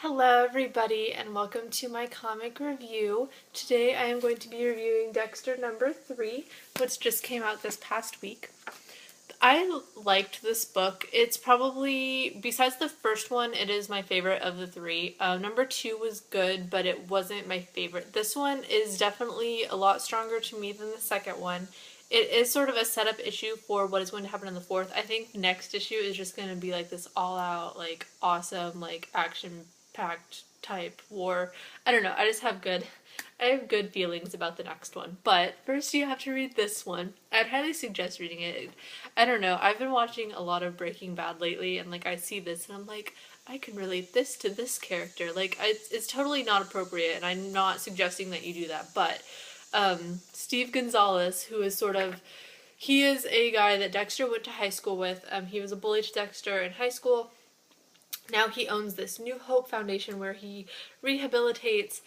Hello everybody and welcome to my comic review. Today I am going to be reviewing Dexter number 3, which just came out this past week. I liked this book. It's probably, besides the first one, it is my favorite of the three. Number 2 was good, but it wasn't my favorite. This one is definitely a lot stronger to me than the second one. It is sort of a setup issue for what is going to happen in the fourth. I think next issue is just going to be like this all-out, like, awesome, like, action-packed type war. I don't know, I have good feelings about the next one. But first you have to read this one. I'd highly suggest reading it. I don't know, I've been watching a lot of Breaking Bad lately, and like I see this and I'm like, I can relate this to this character. Like, it's totally not appropriate, and I'm not suggesting that you do that, but Steve Gonzalez, who is he is a guy that Dexter went to high school with. He was a bully to Dexter in high school. Now he owns this New Hope Foundation where he rehabilitates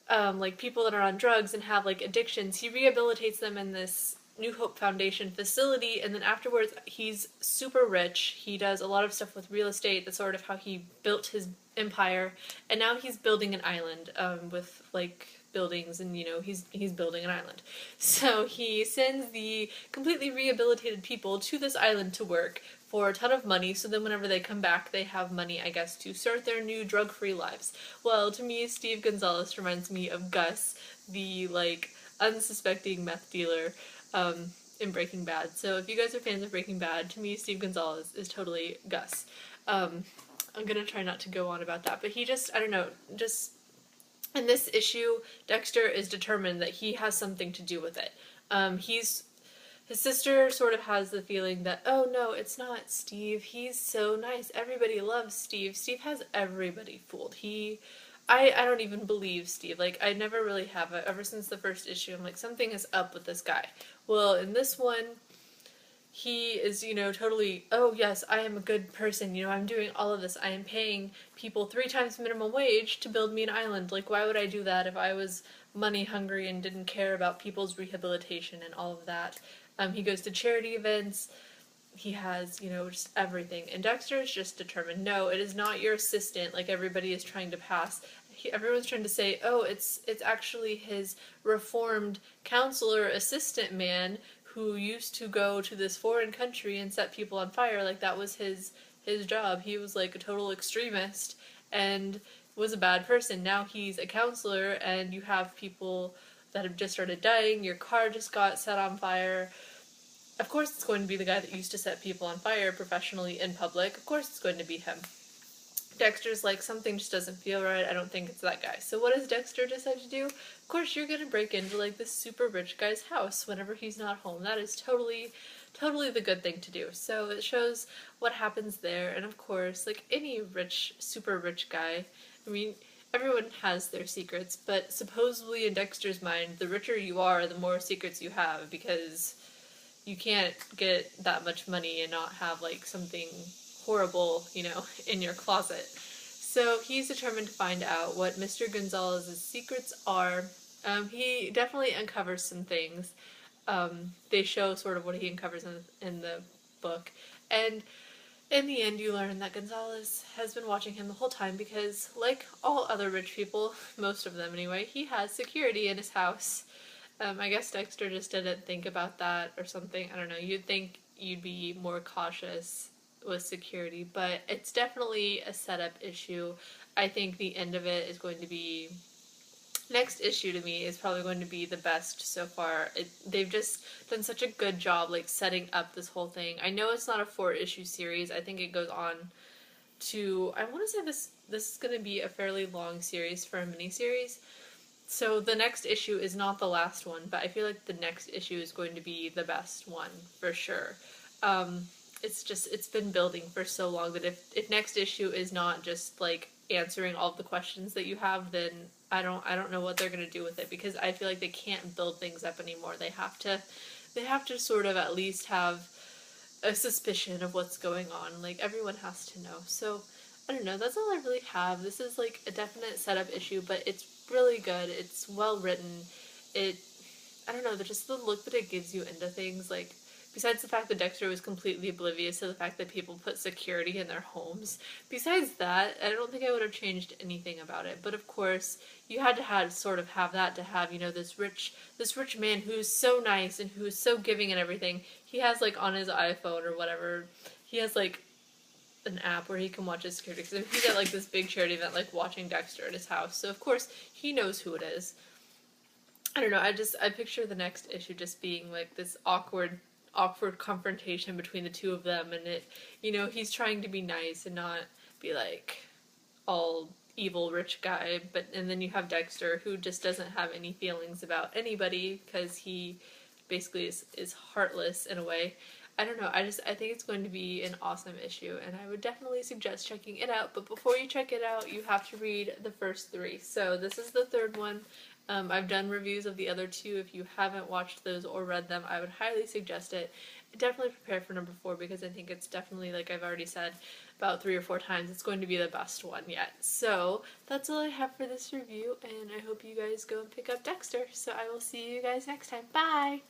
like people that are on drugs and have like addictions. He rehabilitates them in this New Hope Foundation facility, and then afterwards he's super rich. He does a lot of stuff with real estate. That's sort of how he built his empire, and now he's building an island with like buildings, and he's building an island. So he sends the completely rehabilitated people to this island to work for a ton of money, so then whenever they come back they have money, I guess, to start their new drug-free lives. Well, to me, Steve Gonzalez reminds me of Gus, the like unsuspecting meth dealer in Breaking Bad. So if you guys are fans of Breaking Bad, to me Steve Gonzalez is totally Gus. I'm gonna try not to go on about that, but he just, I don't know, just in this issue, Dexter is determined that he has something to do with it. His sister sort of has the feeling that, oh no, it's not Steve. He's so nice. Everybody loves Steve. Steve has everybody fooled. I don't even believe Steve. Like, I never really have. Ever since the first issue, I'm like, something is up with this guy. Well, in this one, he is, totally, oh yes, I am a good person, I'm doing all of this. I am paying people 3 times minimum wage to build me an island. Like, why would I do that if I was money hungry and didn't care about people's rehabilitation and all of that? He goes to charity events. He has, just everything. And Dexter is just determined, no, it is not your assistant like everybody is trying to pass. Everyone's trying to say, oh, it's actually his reformed counselor assistant man who used to go to this foreign country and set people on fire. Like, that was his job. He was like a total extremist and was a bad person. Now he's a counselor, and you have people that have just started dying. Your car just got set on fire. Of course it's going to be the guy that used to set people on fire professionally in public. Of course it's going to be him. Dexter's like, something just doesn't feel right. I don't think it's that guy. So what does Dexter decide to do? Of course, you're gonna break into like this super rich guy's house whenever he's not home. That is totally the good thing to do. So it shows what happens there, and of course, like any rich, super rich guy, I mean, everyone has their secrets, but supposedly in Dexter's mind, the richer you are, the more secrets you have, because you can't get that much money and not have like something horrible, in your closet. So he's determined to find out what Mr. Gonzalez's secrets are. He definitely uncovers some things. They show sort of what he uncovers in the book. And in the end, you learn that Gonzalez has been watching him the whole time because, like all other rich people, most of them anyway, he has security in his house. I guess Dexter just didn't think about that or something. I don't know. You'd think you'd be more cautious with security, but it's definitely a setup issue. I think the end of it is going to be, next issue to me is probably going to be the best so far. They've just done such a good job like setting up this whole thing. I know it's not a 4-issue series. I think it goes on to, I want to say this is going to be a fairly long series for a miniseries. So the next issue is not the last one, but I feel like the next issue is going to be the best one for sure. It's been building for so long that if next issue is not just like answering all of the questions that you have, then I don't know what they're gonna do with it, because I feel like they can't build things up anymore. They have to sort of at least have a suspicion of what's going on. Like, everyone has to know. So I don't know, that's all I really have. This is like a definite setup issue, but it's really good. It's well written. I don't know, just the look that it gives you into things, like, Besides the fact that Dexter was completely oblivious to the fact that people put security in their homes. Besides that, I don't think I would have changed anything about it. But of course, you had to sort of have that to have, you know, this rich man who's so nice and who's so giving and everything. He has like on his iPhone or whatever, he has like an app where he can watch his security. So he's at like this big charity event, like watching Dexter at his house. So of course he knows who it is. I don't know. I picture the next issue just being like this awkward confrontation between the two of them, and he's trying to be nice and not be like all evil rich guy, and then you have Dexter who just doesn't have any feelings about anybody because he basically is heartless in a way. I don't know. I think it's going to be an awesome issue, and I would definitely suggest checking it out. But before you check it out, you have to read the first 3. So this is the third one. I've done reviews of the other 2. If you haven't watched those or read them, I would highly suggest it. Definitely prepare for number 4 because I think it's definitely, like I've already said about 3 or 4 times, it's going to be the best one yet. So that's all I have for this review, and I hope you guys go and pick up Dexter. So I will see you guys next time. Bye!